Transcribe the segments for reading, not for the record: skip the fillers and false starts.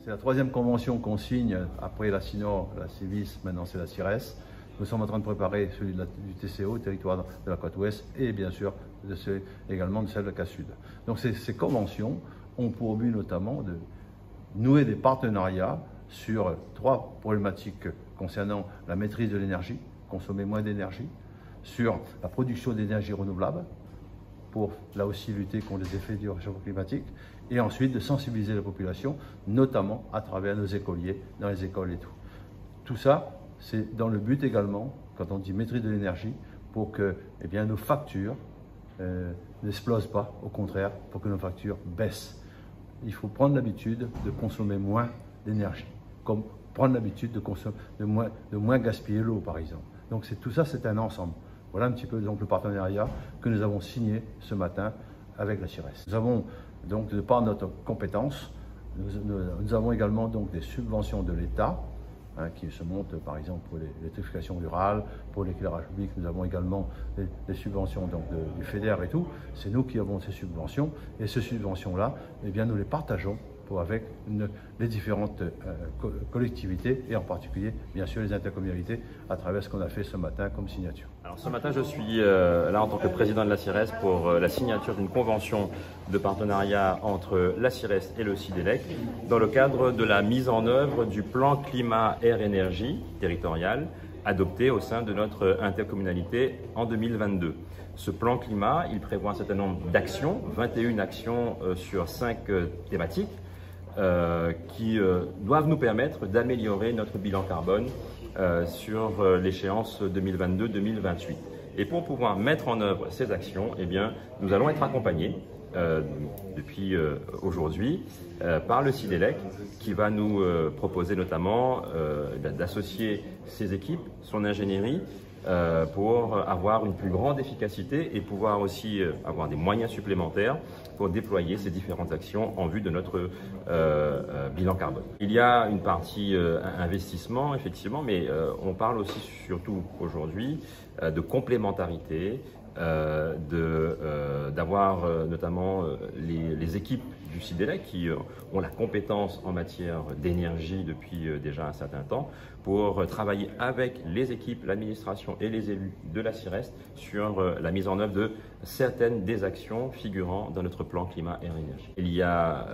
C'est la troisième convention qu'on signe après la CINOR, la CIVIS, maintenant c'est la CIRES. Nous sommes en train de préparer celui du TCO, territoire de la côte ouest, et bien sûr également de celle de la côte sud. Donc ces conventions ont pour but notamment de nouer des partenariats sur trois problématiques concernant la maîtrise de l'énergie, consommer moins d'énergie, sur la production d'énergie renouvelable, pour là aussi lutter contre les effets du réchauffement climatique, et ensuite de sensibiliser la population, notamment à travers nos écoliers, dans les écoles et tout. Tout ça, c'est dans le but également, quand on dit maîtrise de l'énergie, pour que nos factures n'explosent pas, au contraire, pour que nos factures baissent. Il faut prendre l'habitude de consommer moins d'énergie, comme prendre l'habitude de moins gaspiller l'eau, par exemple. Donc tout ça, c'est un ensemble. Voilà un petit peu donc, le partenariat que nous avons signé ce matin avec la CIRES. Nous avons donc, de par notre compétence, nous avons également donc, des subventions de l'État qui se montent par exemple pour l'électrification rurale, pour l'éclairage public. Nous avons également des subventions donc, du FEDER et tout. C'est nous qui avons ces subventions et ces subventions-là, nous les partageons avec les différentes collectivités et en particulier, bien sûr, les intercommunalités à travers ce qu'on a fait ce matin comme signature. Alors ce matin, je suis là en tant que président de la CIRES pour la signature d'une convention de partenariat entre la CIRES et le CIDELEC dans le cadre de la mise en œuvre du plan climat-air-énergie territorial adopté au sein de notre intercommunalité en 2022. Ce plan climat, il prévoit un certain nombre d'actions, 21 actions sur 5 thématiques, qui doivent nous permettre d'améliorer notre bilan carbone sur l'échéance 2022-2028. Et pour pouvoir mettre en œuvre ces actions, nous allons être accompagnés depuis aujourd'hui par le CIDELEC qui va nous proposer notamment d'associer ses équipes, son ingénierie, pour avoir une plus grande efficacité et pouvoir aussi avoir des moyens supplémentaires pour déployer ces différentes actions en vue de notre bilan carbone. Il y a une partie investissement, effectivement, mais on parle aussi surtout aujourd'hui de complémentarité, d'avoir notamment les équipes du CIDELEC qui ont la compétence en matière d'énergie depuis déjà un certain temps pour travailler avec les équipes, l'administration et les élus de la CIRES sur la mise en œuvre de certaines des actions figurant dans notre plan climat-air-énergie. Il y a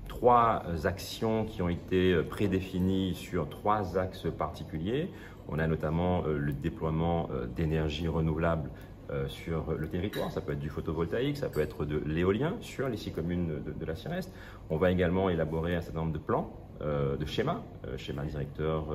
3 actions qui ont été prédéfinies sur 3 axes particuliers. On a notamment le déploiement d'énergie renouvelable sur le territoire, ça peut être du photovoltaïque, ça peut être de l'éolien sur les 6 communes de la CIRES. On va également élaborer un certain nombre de plans, de schémas directeurs,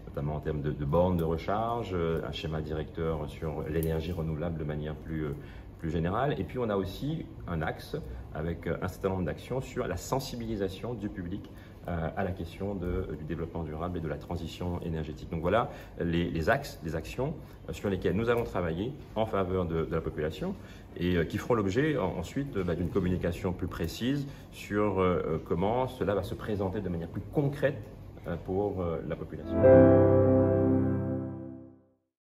notamment en termes de bornes de recharge, un schéma directeur sur l'énergie renouvelable de manière plus générale. Et puis on a aussi un axe avec un certain nombre d'actions sur la sensibilisation du public à la question du développement durable et de la transition énergétique. Donc voilà les axes, les actions sur lesquelles nous allons travailler en faveur de la population et qui feront l'objet ensuite d'une communication plus précise sur comment cela va se présenter de manière plus concrète pour la population.